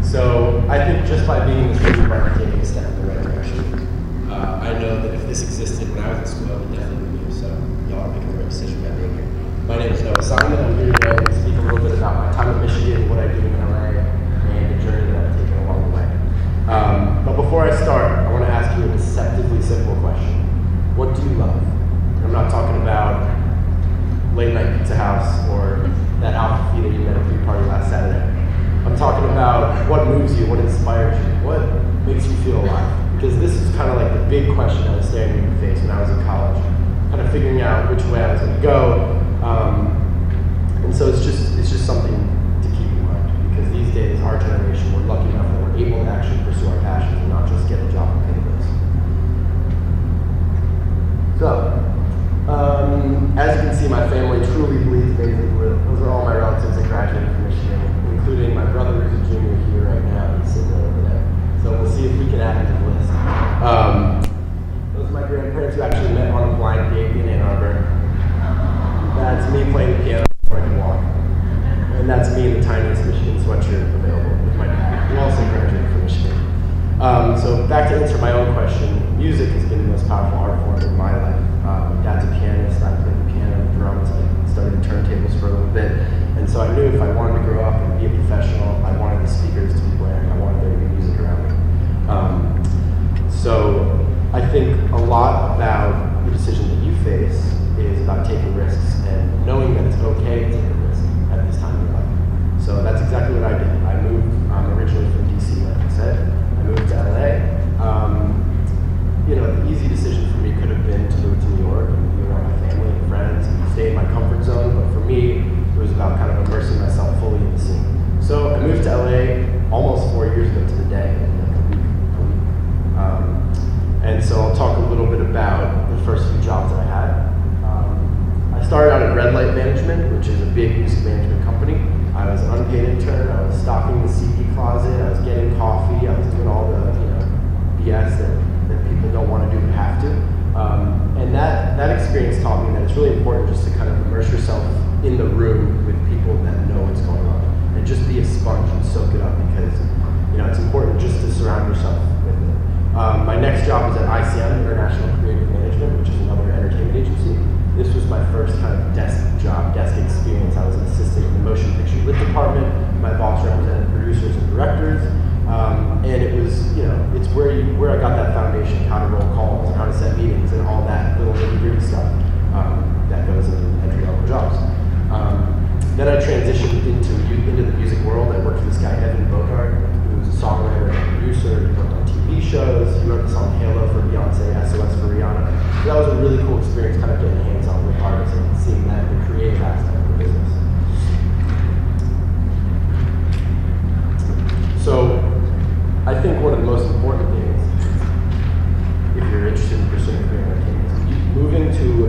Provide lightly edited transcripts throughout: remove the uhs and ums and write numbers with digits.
So I think just by being in this room, we're taking a step in the right direction. I know that if this existed when I was in school, I would definitely be. So y'all are making the right decision by being here. My name is Noah Simon. I'm here today to speak a little bit about my time in Michigan, what I do in LA, and the journey that I've taken along the way. But before I start, I want to ask you a deceptively simple question. What do you love? And I'm not talking about late night pizza house or that Alpha Phi that you met at the party last Saturday. I'm talking about what moves you, what inspires you, what makes you feel alive. Because this is kind of like the big question I was staring me in the face when I was in college, kind of figuring out which way I was going to go. And so it's just something to keep in mind. Because these days, our generation, we're lucky enough that we're able to actually pursue our passions and not just get a job and pay the bills. So, as you can see, my family truly bleeds Basin Blue. Those are all my relatives that graduated from Michigan, including my brother who's a junior here right now. He's sitting over there. So we'll see if we can add him to the list. Those are my grandparents who actually met on a blind date in Ann Arbor. That's me playing the piano before I can walk. And that's me in the tiniest Michigan sweatshirt available with my dad, who also graduated from Michigan. So back to answer my own question, music has been the most powerful art form in my life. My dad's a pianist, I played the piano, drums, I started turntables for a little bit. And so I knew if I wanted to grow up and be a professional, I wanted the speakers to be blaring, I wanted there to be music around me. So I think a lot about the decision that you face is about taking risks and knowing that it's okay to take a risk at this time in your life. So that's exactly what I did. I moved originally from DC, like I said. I moved to LA. The easy decision for me could have been to move to New York and be around my family and friends and stay in my comfort zone, but for me, it was about kind of immersing myself fully in the scene. So I moved to LA almost 4 years ago to the day, like a week. And so I'll talk a little bit about the first few jobs that I had. I started out at Red Light Management, which is a big music management company. I was an unpaid intern. I was stocking the CD closet. I was getting coffee. I was doing all the BS that people don't want to do but have to. And that experience taught me that it's really important just to kind of immerse yourself in the room with people that know what's going on. And just be a sponge and soak it up because it's important just to surround yourself with it. My next job was at ICM, International Creative Management, which is another entertainment agency. This was my first kind of desk experience. I was an assistant in the motion picture lit department. My boss represented producers and directors. And it was, it's where I got that foundation, how to roll calls, and how to set meetings, and all that little nitty-gritty stuff that goes into entry-level jobs. Then I transitioned into the music world. I worked with this guy, Evan Bogart, who was a songwriter and a producer. He worked on TV shows. He wrote the song Halo for Beyonce, SOS for Rihanna. So that was a really cool experience, kind of getting hands-on with artists and seeing that the creative aspect of the business. So I think one of the most important things, if you're interested in pursuing career in entertainment, is moving to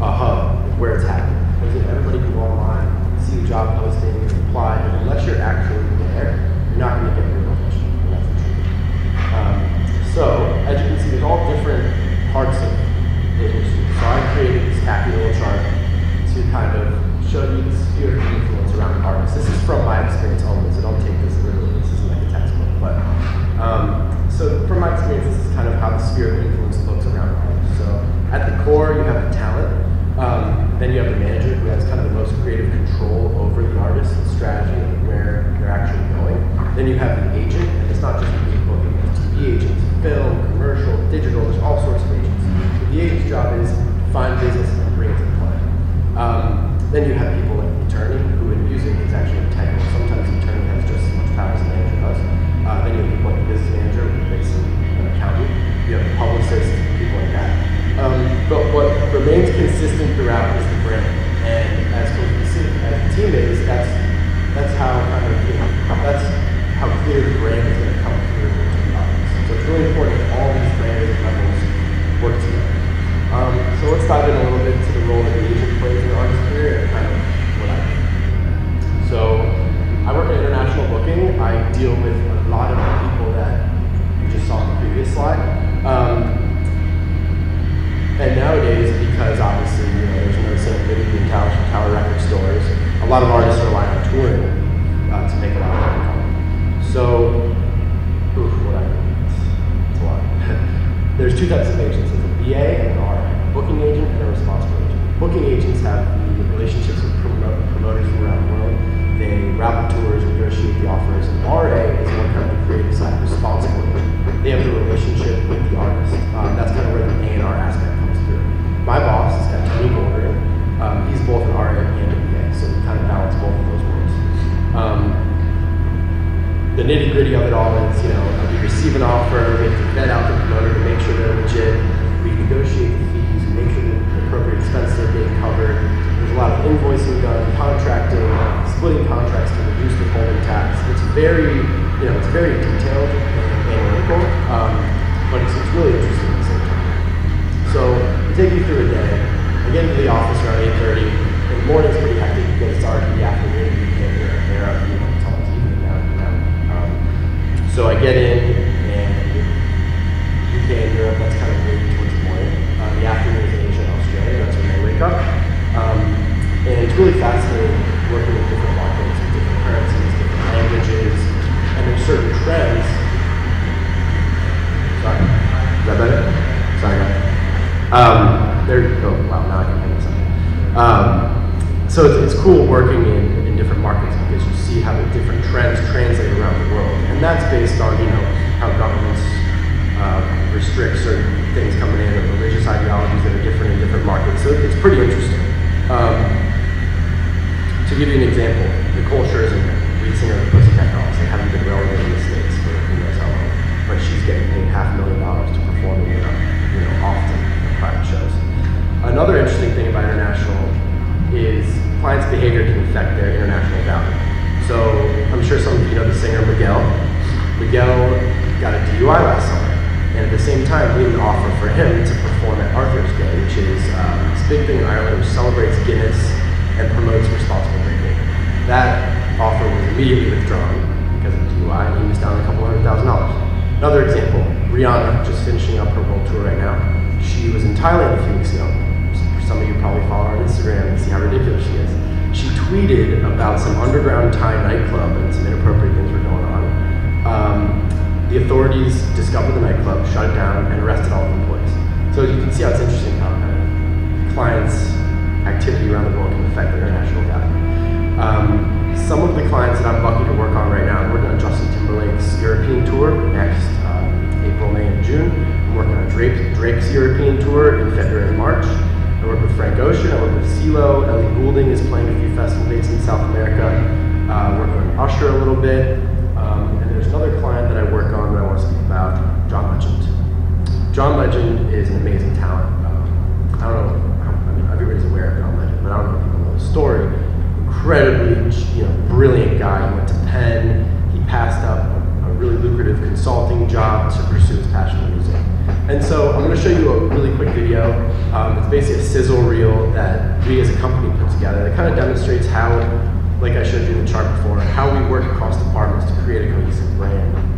a hub where it's happening. Because if everybody can go online, see the job postings, apply, but unless you're actually there, you're not going to get your location. And that's the truth. So, as you can see, there's all different parts of the industry. So I created this happy little chart to kind of show you the sphere of influence around artists. This is from my experience only, so don't take this literally. This isn't like a textbook. But so from my experience, this is kind of how the sphere of influence looks around artists. So at the core, you have the talent. Then you have the manager who has kind of the most creative control over the artist and strategy and where they're actually going. Then you have the agent, and it's not just music booking, there's TV agents, film, commercial, digital, there's all sorts of agents. But the agent's job is to find business and bring it to the client. Then you have people like the attorney, who in music is actually integral. Sometimes the attorney has just as much power as the manager does. Then you have people like the business manager, who is basically an accountant. You have the publicist, people like that. But what remains consistent throughout is the brand. And as cohesive as the team is, that's how kind of, that's how clear the brand is going to come through to the audience. So it's really important that all these brands and levels work together. So let's dive in a little bit to the role that the agent plays in an artist's career and kind of what I do. So I work at International Booking. I deal with a lot of the people that you just saw in the previous slide. And nowadays, because obviously there's no serendipity in Tower Record stores, a lot of artists rely on touring to make a lot of income. agents have the relationships with promoters from around the world. They route the tours, negotiate the offers, and RA is more kind of the creative side, responsible agent. They have the relationship with the artist. That's kind of where the A&R aspect comes through. My boss is got Tony Golder. He's both an RA and a BA, so we kind of balance both of those worlds. The nitty gritty of it all is, we receive an offer, we have to vet out the promoter to make sure they're legit, we negotiate the fees, we make sure that the appropriate expenses are being covered. There's a lot of invoicing done, contracting, splitting contracts to reduce withholding tax. It's very, it's very detailed and analytical, but it's really interesting at the same time. So, to take you through a day, I get into the office around 8:30, and the morning's pretty hectic because it's already the afternoon, you can't hear it there, it's almost evening now. So I get in, and UK and Europe, that's kind of moving towards the morning. The afternoon is in Asia and Australia, that's when they wake up. And it's really fascinating working with different markets, with different currencies, different languages, and there's certain trends. Sorry, is that better? Sorry, guys. Wow, now I can hear something. So it's cool working in different markets because you see how the different trends translate around the world. And that's based on, how governments restrict certain things coming in, or religious ideologies that are different in different markets. So it's pretty interesting. To give you an example, Nicole Scherzinger, lead singer of the Pussycat Dolls, they haven't been relevant in the States for who knows how long, but she's getting paid $500,000 to perform in Europe, often in private shows. Another interesting thing about international is clients' behavior can affect their international value. So I'm sure some of you know the singer Miguel. Miguel got a DUI last summer, and at the same time we had an offer for him to perform at Arthur's Day, which is this big thing in Ireland which celebrates Guinness and promotes responsible drinking. That offer was immediately withdrawn because of DUI, and he was down a couple $100,000. Another example, Rihanna, just finishing up her world tour right now. She was in Thailand a few weeks ago. Some of you probably follow her on Instagram and see how ridiculous she is. She tweeted about some underground Thai nightclub and some inappropriate things were going on. The authorities discovered the nightclub, shut it down, and arrested all the employees. So you can see how it's interesting how kind of clients' activity around the world can affect their international value. Some of the clients that I'm lucky to work on right now, I'm working on Justin Timberlake's European tour next April, May, and June. I'm working on Drake's European tour in February and March. I work with Frank Ocean, I work with CeeLo, Ellie Goulding is playing a few festival dates in South America. Working on Usher a little bit. And there's another client that I work on that I want to speak about, John Legend. John Legend is an amazing talent. I don't know, everybody's aware of John Legend, but I don't know if people know the story. Incredibly, brilliant guy. He went to Penn. He passed up a really lucrative consulting job to pursue his passion in music. And so I'm going to show you a really quick video. It's basically a sizzle reel that we as a company put together. It kind of demonstrates how, like I showed you in the chart before, how we work across departments to create a cohesive brand.